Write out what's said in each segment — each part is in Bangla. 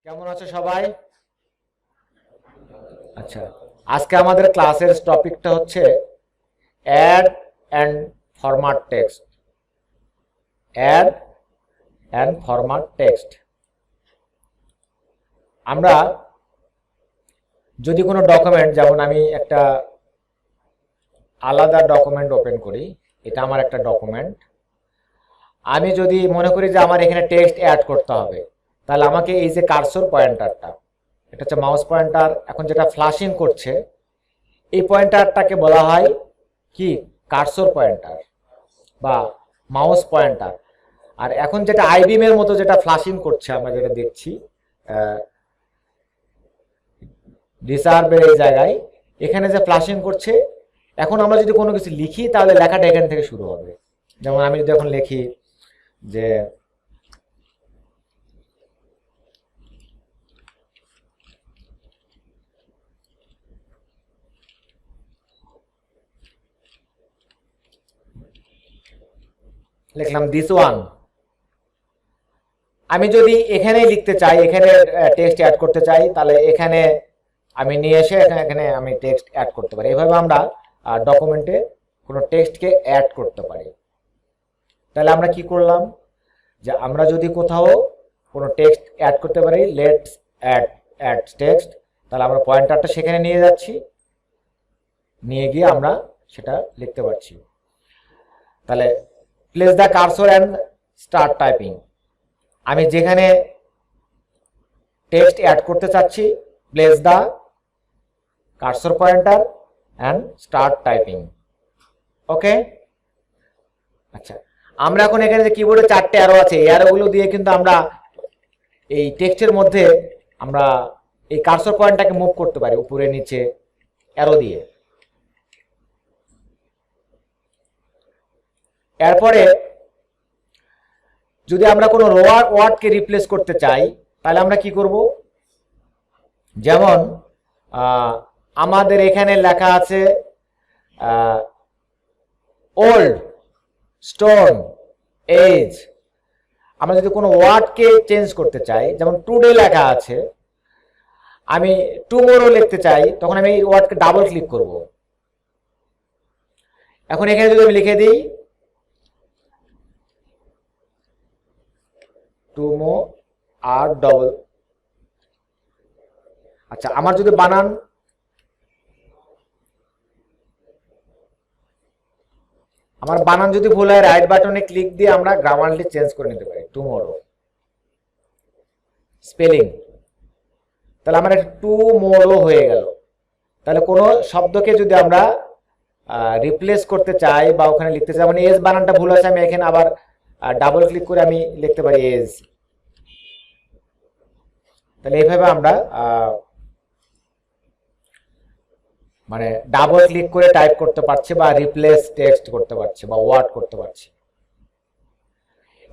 কেমন আছো সবাই? আচ্ছা, আজকে আমাদের ক্লাসের টপিকটা হচ্ছে add and format text. Add and format text. আমরা যদি কোনো ডকুমেন্ট, যেমন আমি একটা আলাদা ডকুমেন্ট ওপেন করি, এটা আমার একটা ডকুমেন্ট। আমি যদি মনে করি যে আমার এখানে টেক্সট অ্যাড করতে হবে, তাহলে আমাকে এই যে কার্সর পয়েন্টারটা, এটা হচ্ছে মাউস পয়েন্টার, এখন যেটা ফ্ল্যাশিং করছে এই পয়েন্টারটাকে বলা হয় কি কার্সর পয়েন্টার বা মাউস পয়েন্টার। আর এখন যেটা আইবিএমের মতো যেটা ফ্ল্যাশিং করছে, আমরা যেটা দেখছি রিসার্ভের এই জায়গায়, এখানে যে ফ্ল্যাশিং করছে, এখন আমরা যদি কোনো কিছু লিখি তাহলে লেখাটা এখান থেকে শুরু হবে। যেমন আমি যদি এখন লিখি যে লিখলাম দিস ওয়ান, আমি যদি এখানেই লিখতে চাই, এখানে টেক্সট অ্যাড করতে চাই, তাহলে এখানে আমি নিয়ে এসে এখানে আমি টেক্সট অ্যাড করতে পারি। এভাবে আমরা ডকুমেন্টে কোনো টেক্সটকে অ্যাড করতে পারি। তাহলে আমরা কি করলাম, যে আমরা যদি কোথাও কোনো টেক্সট অ্যাড করতে পারি, লেটস অ্যাড টেক্সট, তাহলে আমরা পয়েন্টারটা সেখানে নিয়ে যাচ্ছি, নিয়ে গিয়ে আমরা সেটা লিখতে পারছি। তাহলে place the cursor and start typing, আমি যেখানে টেক্সট অ্যাড করতে চাচ্ছি, place the cursor pointer and start typing. Okay, আচ্ছা, আমরা এখন এখানে যে কিবোর্ডে 4টে অ্যারো আছে, এই অ্যারোগুলো দিয়ে কিন্তু আমরা এই টেক্সটের মধ্যে আমরা এই কার্সর পয়েন্টটাকে মুভ করতে পারি উপরে নিচে অ্যারো দিয়ে। এরপরে যদি আমরা কোনো ওয়ার্ডকে রিপ্লেস করতে চাই, তাহলে আমরা কি করব, যেমন আমাদের এখানে লেখা আছে ওল্ড, স্টোন, এজ। আমরা যদি কোনো ওয়ার্ডকে চেঞ্জ করতে চাই, যেমন টুডে লেখা আছে, আমি টুমোরো লিখতে চাই, তখন আমি এই ওয়ার্ডকে ডাবল ক্লিক করব। এখন এখানে যদি আমি লিখে দিই টুমো আর ডবল, আচ্ছা, আমার যদি বানান যদি ভুল হয়, রাইট বাটনে ক্লিক দিয়ে আমরা গ্রামারলি চেঞ্জ করে নিতে পারি, টুমোরো স্পেলিং। তাহলে আমার একটা টুমোরো হয়ে গেল। তাহলে কোনো শব্দকে যদি আমরা রিপ্লেস করতে চাই বা ওখানে লিখতে চাই, মানে এজ বানানটা ভুল আছে, আমি এখানে আবার ডাবল ক্লিক করে আমি লিখতে পারি এজ। তাহলে এইভাবে আমরা মানে ডাবল ক্লিক করে টাইপ করতে পারছি বা রিপ্লেস টেক্সট করতে পারছি বা ওয়ার্ড করতে পারছি।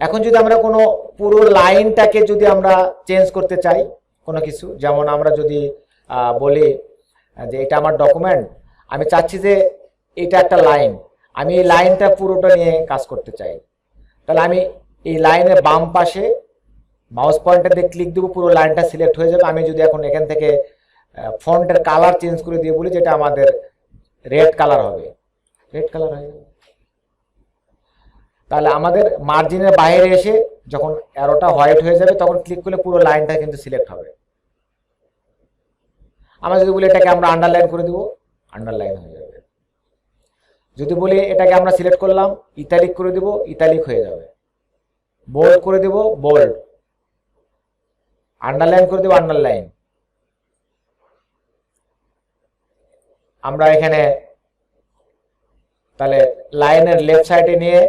এখন যদি আমরা কোনো পুরো লাইনটাকে যদি আমরা চেঞ্জ করতে চাই কোনো কিছু, যেমন আমরা যদি বলি যে এটা আমার ডকুমেন্ট, আমি চাচ্ছি যে এটা একটা লাইন, আমি এই লাইনটা পুরোটা নিয়ে কাজ করতে চাই, তাহলে আমি এই লাইনের বাম পাশে মাউস পয়েন্টার দিয়ে ক্লিক দেবো, পুরো লাইনটা সিলেক্ট হয়ে যাবে। আমি যদি এখন এখান থেকে ফন্টের কালার চেঞ্জ করে দিয়ে বলি যেটা আমাদের রেড কালার হবে, রেড কালার হয়ে যাবে। তাহলে আমাদের মার্জিনের বাইরে এসে যখন অ্যারোটা হোয়াইট হয়ে যাবে, তখন ক্লিক করলে পুরো লাইনটা কিন্তু সিলেক্ট হবে। আমরা যদি বলি এটাকে আমরা আন্ডারলাইন করে দেবো, আন্ডারলাইন হয়ে যাবে। যদি বলি এটাকে আমরা সিলেক্ট করলাম, ইতালিক করে দেবো, ইতালিক হয়ে যাবে। বোল্ড করে দেবো, বোল্ড। আন্ডারলাইন করে দেবো, আন্ডারলাইন। আমরা এখানে তাহলে লাইনের লেফট সাইডে নিয়ে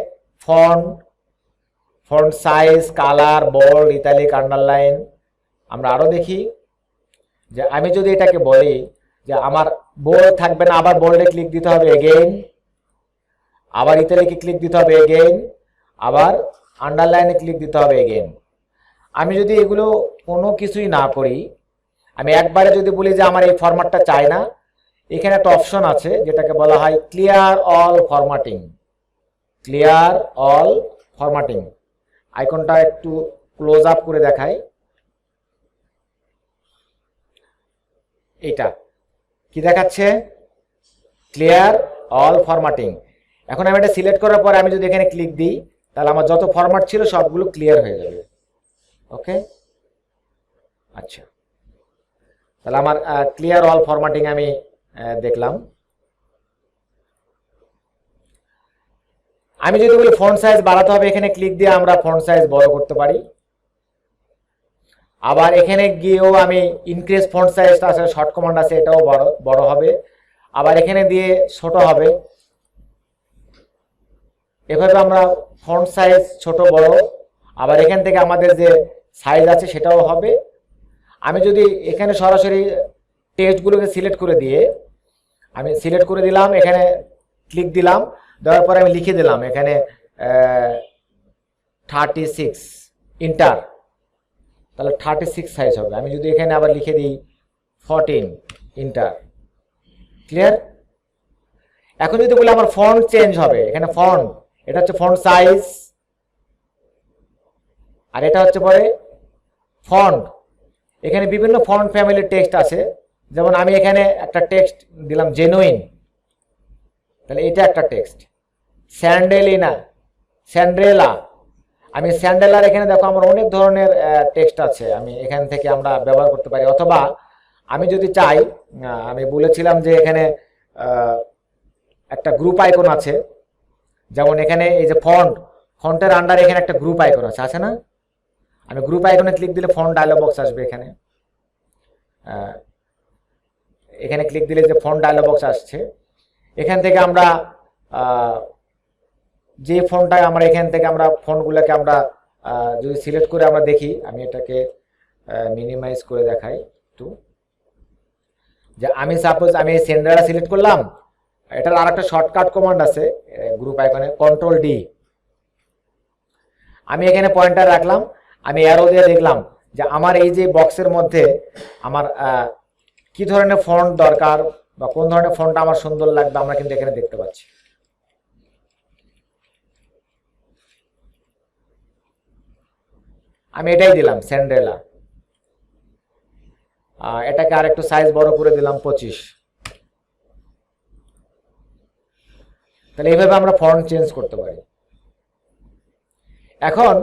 font size, colour, bold, italic, underline. আমরা আরো দেখি যে আমি যদি এটাকে বলি যে আমার বোল্ড থাকবে না, আবার বোল্ডে ক্লিক দিতে হবে এগেইন, আবার ইতালিকে ক্লিক দিতে হবে এগেইন, আবার আন্ডারলাইনে ক্লিক দিতে হবে এগেইন। আমি যদি এগুলো কোনো কিছুই না করি, আমি একবারে যদি বলি যে আমার এই ফরম্যাটটা চাই না, এখানে একটা অপশন আছে যেটাকে বলা হয় clear all formatting. Clear all formatting আইকনটা একটু ক্লোজ আপ করে দেখাই। এটা কি দেখাচ্ছে, ক্লিয়ার অল ফরম্যাটিং। এখন আমি এটা সিলেক্ট করার পর আমি যদি এখানে ক্লিক দিই তাহলে আমার যত ফরম্যাট ছিল সবগুলো ক্লিয়ার হয়ে যাবে। ওকে, আচ্ছা, তাহলে আমার ক্লিয়ার অল ফরম্যাটিং আমি দেখলাম। আমি যদি বলি ফন্ট সাইজ বাড়াতে হবে, এখানে ক্লিক দিয়ে আমরা ফন্ট সাইজ বড় করতে পারি। আবার এখানে গিয়েও আমি ইনক্রিজ ফন্ট সাইজটা আছে, শর্ট কমান্ড আছে, এটাও বড় হবে। আবার এখানে দিয়ে ছোট হবে। এভাবে আমরা ফন্ট সাইজ ছোট বড়, আবার এখান থেকে আমাদের যে সাইজ আছে সেটাও হবে। আমি যদি এখানে সরাসরি টেক্সটগুলোকে সিলেক্ট করে দিয়ে আমি সিলেক্ট করে দিলাম, এখানে ক্লিক দিলাম, দেওয়ার পরে আমি লিখে দিলাম এখানে 36 ইন্টার, তাহলে 36 সাইজ হবে। আমি যদি এখানে আবার লিখে দিই 14 ইন্টার, ক্লিয়ার। এখন যদি বলি আমার ফন্ট চেঞ্জ হবে, এখানে ফন্ট, এটা হচ্ছে ফন্ট সাইজ, আর এটা হচ্ছে পরে ফন্ট। এখানে বিভিন্ন ফন্ট ফ্যামিলির টেক্সট আছে, যেমন আমি এখানে একটা টেক্সট দিলাম জেনুইন, তাহলে এটা একটা টেক্সট। স্যান্ডেলিনা, স্যান্ড্রেলা, আমি স্যান্ডেলার এখানে দেখো আমার অনেক ধরনের টেক্সট আছে, আমি এখান থেকে আমরা ব্যবহার করতে পারি। অথবা আমি যদি চাই, আমি বলেছিলাম যে এখানে একটা গ্রুপ আইকন আছে, যেমন এখানে এই যে ফন্টের আন্ডার এখানে একটা গ্রুপ আইকন আছে না, আমি গ্রুপ আইকনে ক্লিক দিলে ফন্ট ডায়লগ বক্স আসবে। এখানে এখানে ক্লিক দিলে যে ফন্ট ডায়লগ বক্স আসছে, এখান থেকে আমরা যে ফন্টটা আমরা এখান থেকে আমরা ফন্টগুলোকে আমরা যদি সিলেক্ট করে আমরা দেখি, আমি এটাকে মিনিমাইজ করে দেখাই একটু, যে আমি সাপোজ আমি এই সেন্ডারটা সিলেক্ট করলাম, এটার আর একটা শর্টকাট কমান্ড আছে গ্রুপ আইকনে, কন্ট্রোল-D। আমি এখানে পয়েন্টার রাখলাম, আমি অ্যারো দিয়ে দেখলাম যে আমার এই যে বক্সের মধ্যে আমার কি ধরনের ফন্ট দরকার বা কোন ধরনের ফন্ট আমার সুন্দর লাগবে, আমরা কিন্তু এখানে দেখতে পাচ্ছি। আমি এটাই দিলাম স্যান্ড্রেলা, এটাকে আর একটু সাইজ বড় করে দিলাম 25। তাহলে এইভাবে আমরা ফন্ট চেঞ্জ করতে পারি। এখন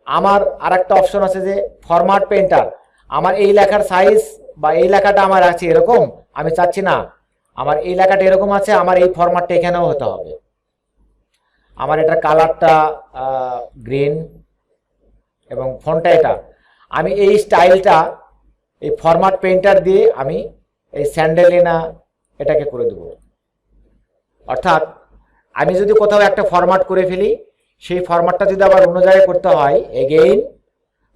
আমার আর একটা অপশন আছে যে ফরম্যাট পেইন্টার। আমার এই লেখার সাইজ বা এই লেখাটা আমার আছে এরকম, আমি চাচ্ছি না আমার এই লেখাটা এরকম আছে, আমার এই ফরম্যাটটা এখানেও হতে হবে। আমার এটার কালারটা গ্রিন এবং ফন্টটা এটা, আমি এই স্টাইলটা এই ফরম্যাট পেইন্টার দিয়ে আমি এই স্যান্ডেলিনা এটাকে করে দেব। অর্থাৎ আমি যদি কোথাও একটা ফরম্যাট করে ফেলি, সেই ফরম্যাটটা যদি আবার অন্য জায়গায় করতে হয় এগেইন,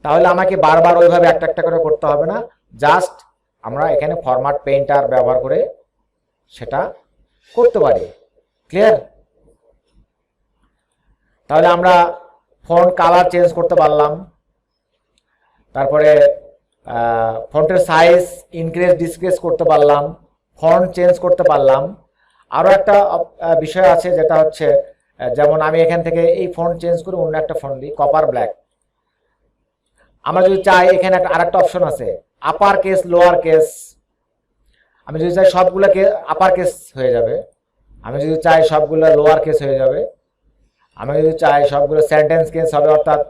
তাহলে আমাকে বারবার ওইভাবে একটা একটা করে করতে হবে না, জাস্ট আমরা এখানে ফরম্যাট পেইন্টার ব্যবহার করে সেটা করতে পারি। ক্লিয়ার? তাহলে আমরা ফন্ট কালার চেঞ্জ করতে পারলাম, তারপরে ফন্টের সাইজ ইনক্রিজ ডিক্রিজ করতে পারলাম, ফন্ট চেঞ্জ করতে পারলাম। আরও একটা বিষয় আছে যেটা হচ্ছে, যেমন আমি এখান থেকে এই ফন্ট চেঞ্জ করে অন্য একটা ফন্ট দিই, কপার ব্ল্যাক। আমরা যদি চাই এখানে একটা আরেকটা অপশন আছে আপার কেস লোয়ার কেস, আমি যদি চাই সবগুলোকে আপার কেস হয়ে যাবে, আমি যদি চাই সবগুলো লোয়ার কেস হয়ে যাবে, আমি যদি চাই সবগুলো সেন্টেন্স কেস হবে, অর্থাৎ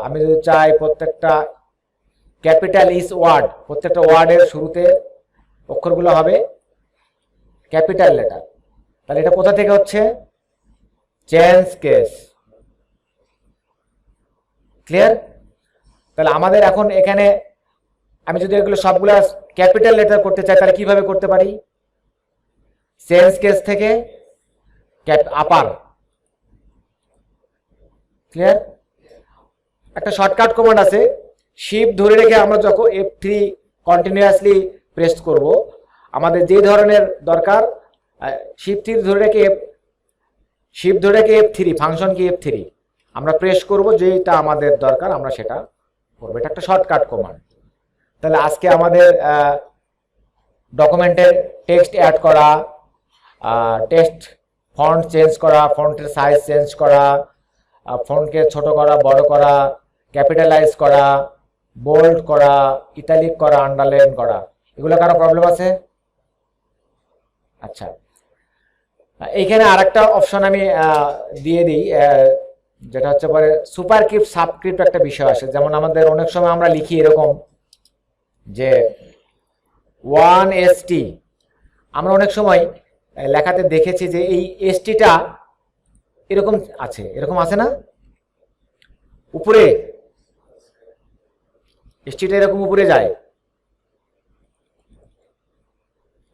আমি যদি চাই প্রত্যেকটা ক্যাপিটাল ইস ওয়ার্ড, প্রত্যেকটা ওয়ার্ডের শুরুতে অক্ষরগুলো হবে ক্যাপিটাল লেটার, তাহলে এটা কোথা থেকে হচ্ছে? Change case. ক্লিয়ার? তাহলে আমাদের এখন এখানে আমি যদি এগুলো সবগুলো ক্যাপিটাল লেটার করতে চাই তাহলে কিভাবে করতে পারি? চেঞ্জ কেস থেকে আপার। ক্লিয়ার? একটা শর্টকাট কমান্ড আছে, শিফট ধরে রেখে আমরা যখন F3 কন্টিনিউয়াসলি প্রেস করব, আমাদের যে ধরনের দরকার শিফট ধরে রেখে F3, ফাংশন কি F3 আমরা প্রেস করব, যেটা আমাদের দরকার আমরা সেটা করব। এটা একটা শর্টকাট কমান্ড। তাহলে আজকে আমাদের ডকুমেন্টের টেক্সট অ্যাড করা, টেক্সট ফন্ট চেঞ্জ করা, ফন্টের সাইজ চেঞ্জ করা, ফন্টকে ছোট করা বড় করা, ক্যাপিটালাইজ করা, বোল্ড করা, ইটালিক করা, আন্ডারলাইন করা, এগুলো কারো প্রবলেম আছে? আচ্ছা, এইখানে আরেকটা অপশন আমি দিয়ে দিই, যেটা হচ্ছে পরে সুপারস্ক্রিপ্ট সাবস্ক্রিপ্ট একটা বিষয় আসে। যেমন আমাদের অনেক সময় আমরা লিখি এরকম যে 1st, আমরা অনেক সময় লেখাতে দেখেছি যে এই এসটিটা এরকম আছে, এরকম আছে না উপরে, এসটিটা এরকম উপরে যায়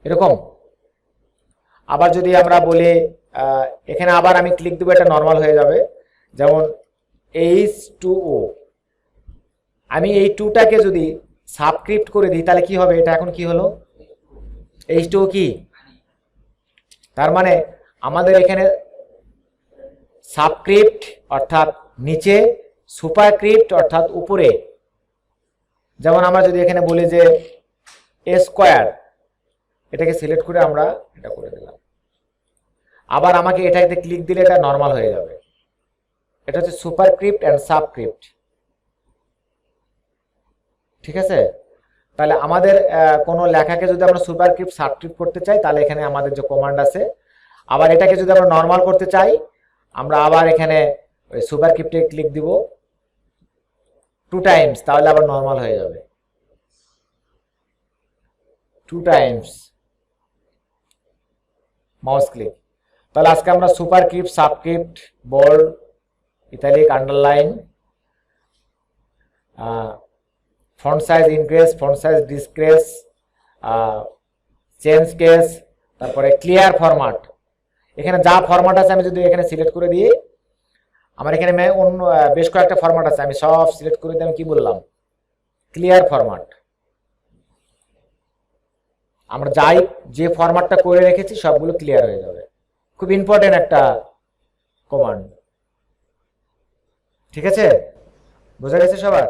এরকম। আবার যদি আমরা বলি এখানে আবার আমি ক্লিক দেবো, এটা নর্মাল হয়ে যাবে। যেমন H2O, আমি এই 2টাকে যদি সাবস্ক্রিপ্ট করে দিই তাহলে কি হবে? এটা এখন কি হলো? H2O কি? তার মানে আমাদের এখানে সাবস্ক্রিপ্ট অর্থাৎ নিচে, সুপারস্ক্রিপ্ট অর্থাৎ উপরে। যেমন আমরা যদি এখানে বলি যে A স্কয়ার, এটাকে সিলেক্ট করে আমরা এটা করে দিলাম। আবার আমাকে এটাতে ক্লিক দিলে এটা নর্মাল হয়ে যাবে। এটা হচ্ছে সুপারস্ক্রিপ্ট এন্ড সাবস্ক্রিপ্ট, ঠিক আছে? তাহলে আমাদের কোনো লেখাকে যদি আমরা সুপারস্ক্রিপ্ট সাবস্ক্রিপ্ট করতে চাই তাহলে এখানে আমাদের যে কমান্ড আছে, আবার এটাকে যদি আমরা নর্মাল করতে চাই আমরা আবার এখানে ওই সুপারস্ক্রিপ্টে ক্লিক দিব 2 টাইমস, তাহলে আবার নর্মাল হয়ে যাবে 2 টাইমস মাউস ক্লিক। তাহলে আজকে আমরা superscript, subscript, bold, italic, underline, font size increase, font size decrease, change case, তারপরে ক্লিয়ার ফরম্যাট। এখানে যা ফরম্যাট আছে আমি যদি এখানে সিলেক্ট করে দিই, আমার এখানে অন্য বেশ কয়েকটা ফরম্যাট আছে, আমি সব সিলেক্ট করে দিয়ে আমি কি বললাম? Clear format. আমরা যাই যে ফরম্যাটটা করে রেখেছি সবগুলো ক্লিয়ার হয়ে যাবে। খুব ইম্পর্টেন্ট একটা কমান্ড, ঠিক আছে? বোঝা গেছে সবার?